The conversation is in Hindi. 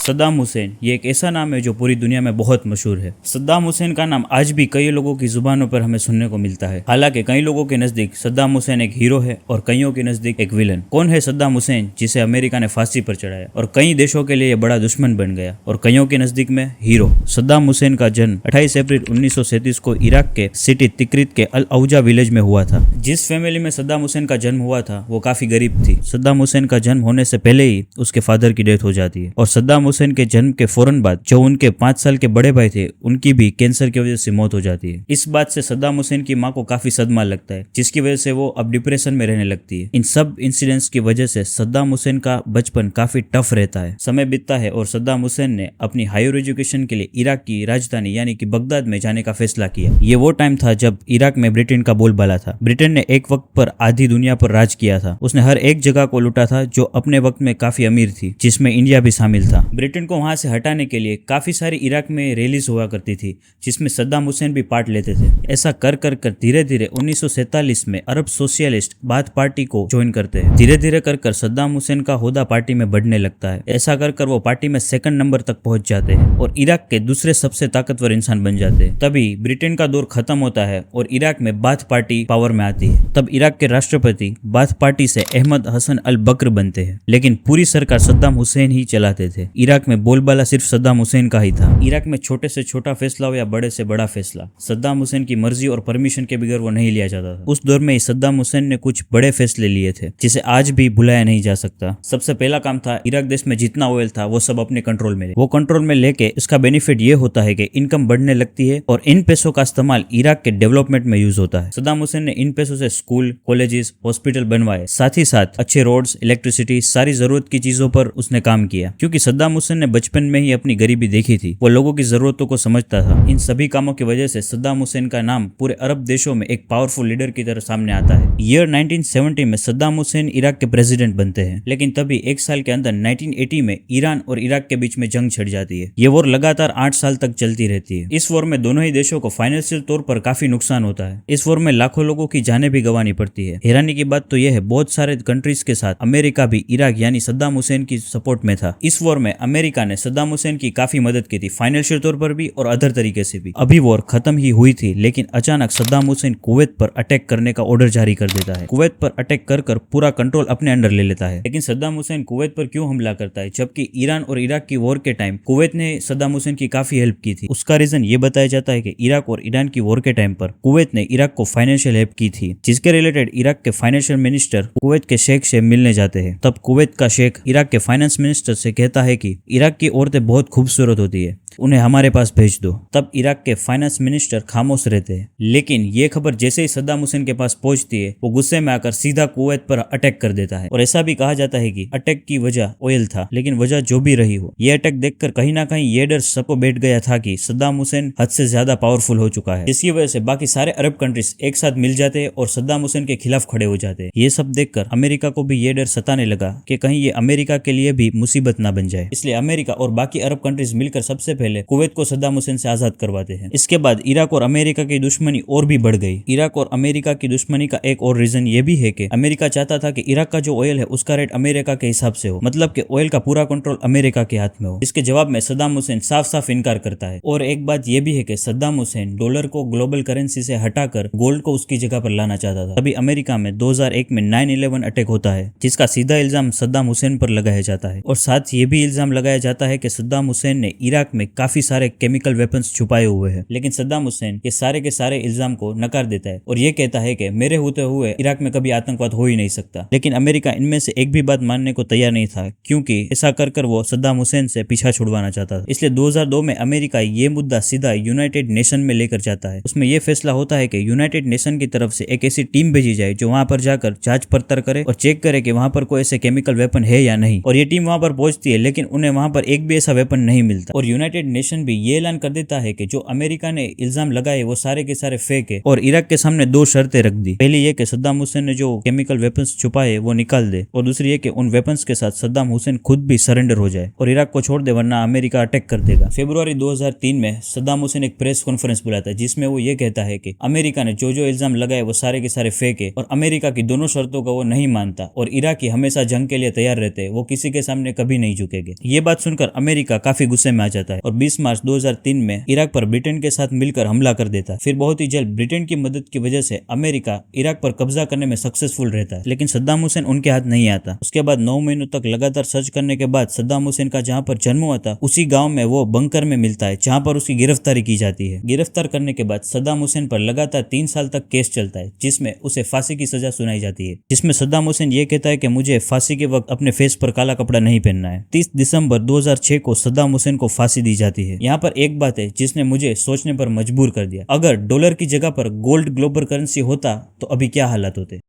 सद्दाम हुसैन ये एक ऐसा नाम है जो पूरी दुनिया में बहुत मशहूर है। सद्दाम हुसैन का नाम आज भी कई लोगों की जुबानों पर हमें सुनने को मिलता है। हालांकि कई लोगों के नजदीक सद्दाम हुसैन एक हीरो है और कईयों के नजदीक एक विलन। कौन है सद्दाम हुसैन जिसे अमेरिका ने फांसी पर चढ़ाया और कई देशों के लिए बड़ा दुश्मन बन गया और कईयों के नजदीक में हीरो? सद्दाम हुसैन का जन्म 28 अप्रैल 1937 को इराक के सिटी तिक्रित के अल औजा विलेज में हुआ था। जिस फैमिली में सद्दाम हुसैन का जन्म हुआ था वो काफी गरीब थी। सद्दाम हुसैन का जन्म होने से पहले ही उसके फादर की डेथ हो जाती है और सद्दाम हुसैन के जन्म के फौरन बाद जो उनके 5 साल के बड़े भाई थे उनकी भी कैंसर की वजह से मौत हो जाती है। इस बात से सद्दाम हुसैन की मां को काफी सदमा लगता है जिसकी वजह से वो अब डिप्रेशन में रहने लगती है। इन सब इंसिडेंट्स की वजह से सद्दाम हुसैन का बचपन काफी टफ रहता है। समय बीतता है और सद्दाम हुसैन ने अपनी हायर एजुकेशन के लिए इराक की राजधानी यानी कि बगदाद में जाने का फैसला किया। ये वो टाइम था जब इराक में ब्रिटेन का बोलबाला था। ब्रिटेन ने एक वक्त पर आधी दुनिया पर राज किया था। उसने हर एक जगह को लूटा था जो अपने वक्त में काफी अमीर थी, जिसमें इंडिया भी शामिल था। ब्रिटेन को वहां से हटाने के लिए काफी सारी इराक में रैलीज हुआ करती थी जिसमें सद्दाम हुसैन भी पार्ट लेते थे। ऐसा कर कर कर धीरे धीरे 1947 में अरब सोशलिस्ट बाथ पार्टी को ज्वाइन करते हैं। धीरे धीरे कर कर सद्दाम हुसैन का होदा पार्टी में बढ़ने लगता है। ऐसा कर कर वो पार्टी में 2nd नंबर तक पहुंच जाते हैं और इराक के दूसरे सबसे ताकतवर इंसान बन जाते हैं। तभी ब्रिटेन का दौर खत्म होता है और इराक में बाथ पार्टी पावर में आती है। तब इराक के राष्ट्रपति बाथ पार्टी से अहमद हसन अल बकर बनते हैं, लेकिन पूरी सरकार सद्दाम हुसैन ही चलाते थे। इराक में बोलबाला सिर्फ सद्दाम हुसैन का ही था। इराक में छोटे से छोटा फैसला हो या बड़े से बड़ा फैसला सद्दाम हुसैन की मर्जी और परमिशन के बगैर वो नहीं लिया जाता था। उस दौर में ही सद्दाम हुसैन ने कुछ बड़े फैसले लिए थे जिसे आज भी भुलाया नहीं जा सकता। सबसे पहला काम था इराक देश में जितना ऑयल था वो सब अपने कंट्रोल में ले। वो कंट्रोल में लेके इसका बेनिफिट ये होता है कि इनकम बढ़ने लगती है और इन पैसों का इस्तेमाल इराक के डेवलपमेंट में यूज होता है। सद्दाम हुसैन ने इन पैसों से स्कूल, कॉलेजेस, हॉस्पिटल बनवाए। साथ ही साथ अच्छे रोड्स, इलेक्ट्रिसिटी, सारी जरूरत की चीजों पर उसने काम किया क्योंकि सद्दाम हुसैन ने बचपन में ही अपनी गरीबी देखी थी। वो लोगों की जरूरतों को समझता था। इन सभी कामों की वजह से सद्दाम हुसैन का नाम पूरे अरब देशों में एक पावरफुल लीडर की तरह सामने आता है। ईयर 1970 में सद्दाम हुसैन इराक के प्रेसिडेंट बनते हैं, लेकिन तभी 1 साल के अंदर 1980 में ईरान और इराक के बीच में जंग छिड़ जाती है। ये वॉर लगातार 8 साल तक चलती रहती है। इस वॉर में दोनों ही देशों को फाइनेंशियल तौर पर काफी नुकसान होता है। इस वॉर में लाखों लोगों की जानें भी गंवानी पड़ती है। हैरानी की बात तो यह है बहुत सारे कंट्रीज के साथ अमेरिका भी इराक यानी सद्दाम हुसैन की सपोर्ट में था। इस वॉर में अमेरिका ने सद्दाम हुसैन की काफी मदद की थी, फाइनेंशियल तौर पर भी और अदर तरीके से भी। अभी वॉर खत्म ही हुई थी लेकिन अचानक सद्दाम हुसैन कुवैत पर अटैक करने का ऑर्डर जारी कर देता है। कुवैत पर अटैक कर कर पूरा कंट्रोल अपने अंडर ले लेता है। लेकिन सद्दाम हुसैन कुवैत पर क्यों हमला करता है जबकि ईरान और इराक की वॉर के टाइम कुवैत ने सद्दाम हुसैन की काफी हेल्प की थी? उसका रीजन ये बताया जाता है कि इराक और ईरान की वॉर के टाइम पर कुवैत ने इराक को फाइनेंशियल हेल्प की थी, जिसके रिलेटेड इराक के फाइनेंशियल मिनिस्टर कुवैत के शेख से मिलने जाते हैं। तब कुवैत का शेख इराक के फाइनेंस मिनिस्टर से कहता है कि इराक की औरतें बहुत खूबसूरत होती है, उन्हें हमारे पास भेज दो। तब इराक के फाइनेंस मिनिस्टर खामोश रहते हैं, लेकिन ये खबर जैसे ही सद्दाम हुसैन के पास पहुंचती है वो गुस्से में आकर सीधा कुवैत पर अटैक कर देता है। और ऐसा भी कहा जाता है कि अटैक की वजह ऑयल था, लेकिन वजह जो भी रही हो, ये अटैक देखकर कहीं ना कहीं ये डर सबको बैठ गया था कि सद्दाम हुसैन हद से ज्यादा पावरफुल हो चुका है। इसकी वजह से बाकी सारे अरब कंट्रीज एक साथ मिल जाते हैं और सद्दाम हुसैन के खिलाफ खड़े हो जाते हैं। ये सब देखकर अमेरिका को भी ये डर सताने लगा कि कहीं ये अमेरिका के लिए भी मुसीबत ना बन जाए। इसलिए अमेरिका और बाकी अरब कंट्रीज मिलकर सबसे पहले कुवैत को सद्दाम हुसैन से आजाद करवाते हैं। इसके बाद इराक और अमेरिका की दुश्मनी और भी बढ़ गई। इराक और अमेरिका की दुश्मनी का एक और रीजन ये भी है कि अमेरिका चाहता था कि इराक का जो ऑयल है उसका रेट अमेरिका के हिसाब से हो, मतलब कि ऑयल का पूरा कंट्रोल अमेरिका के हाथ में हो। इसके जवाब में सद्दाम हुसैन साफ साफ इनकार करता है। और एक बात यह भी है कि सद्दाम हुसैन डॉलर को ग्लोबल करेंसी से हटाकर गोल्ड को उसकी जगह पर लाना चाहता था। तभी अमेरिका में 2001 में 9/11 अटैक होता है, जिसका सीधा इल्जाम सद्दाम हुसैन पर लगाया जाता है। और साथ ये भी इल्जाम लगाया जाता है कि सद्दाम हुसैन ने इराक में काफी सारे केमिकल वेपन्स छुपाए हुए हैं। लेकिन सद्दाम हुसैन ये सारे के सारे इल्जाम को नकार देता है और ये कहता है कि मेरे होते हुए इराक में कभी आतंकवाद हो ही नहीं सकता। लेकिन अमेरिका इनमें से एक भी बात मानने को तैयार नहीं था, क्योंकि ऐसा कर कर वो सद्दाम हुसैन से पीछा छुड़वाना चाहता था। इसलिए 2002 में अमेरिका ये मुद्दा सीधा यूनाइटेड नेशन में लेकर जाता है। उसमें यह फैसला होता है कि यूनाइटेड नेशन की तरफ से एक ऐसी टीम भेजी जाए जो वहां पर जाकर जांच पड़ताल करे और चेक करे कि वहां पर कोई ऐसे केमिकल वेपन है या नहीं। और ये टीम वहां पर पहुंचती है, लेकिन उन्हें वहां पर एक भी ऐसा वेपन नहीं मिलता। और यूनाइटेड नेशन भी ये ऐलान कर देता है कि जो अमेरिका ने इल्जाम लगाए वो सारे के सारे फेक है और इराक के सामने 2 शर्तें रख दी। पहली ये कि सद्दाम हुसैन ने जो केमिकल वेपन्स छुपाए वो निकाल दे, और दूसरी ये कि उन वेपन्स के साथ सद्दाम हुसैन खुद भी सरेंडर हो जाए और इराक को छोड़ दे, वरना अमेरिका अटैक कर देगा। फरवरी 2003 में सद्दाम हुसैन एक प्रेस कॉन्फ्रेंस बुलाता है जिसमें वो ये कहता है कि अमेरिका ने जो जो इल्जाम लगाए वो सारे के सारे फेक है और अमेरिका की दोनों शर्तों को वो नहीं मानता और इराकी हमेशा जंग के लिए तैयार रहते हैं, वो किसी के सामने कभी नहीं झुकेंगे। ये बात सुनकर अमेरिका काफी गुस्से में आ जाता है और 20 मार्च 2003 में इराक पर ब्रिटेन के साथ मिलकर हमला कर देता है। फिर बहुत ही जल्द ब्रिटेन की मदद की वजह से अमेरिका इराक पर कब्जा करने में सक्सेसफुल रहता है, लेकिन सद्दाम हुसैन उनके हाथ नहीं आता। उसके बाद 9 महीनों तक लगातार सर्च करने के बाद सद्दाम हुसैन का जहां पर जन्म हुआ था उसी गांव में वो बंकर में मिलता है, जहां पर उसकी गिरफ्तारी की जाती है। गिरफ्तार करने के बाद सद्दाम हुसैन पर लगातार 3 साल तक केस चलता है, जिसमें उसे फांसी की सजा सुनाई जाती है, जिसमें सद्दाम हुसैन ये कहता है कि मुझे फांसी के वक्त अपने फेस पर काला कपड़ा नहीं पहनना है। 30 दिसंबर 2006 को सद्दाम हुसैन को फांसी दी जाती है। यहाँ पर एक बात है जिसने मुझे सोचने पर मजबूर कर दिया, अगर डॉलर की जगह पर गोल्ड ग्लोबल करेंसी होता तो अभी क्या हालात होते।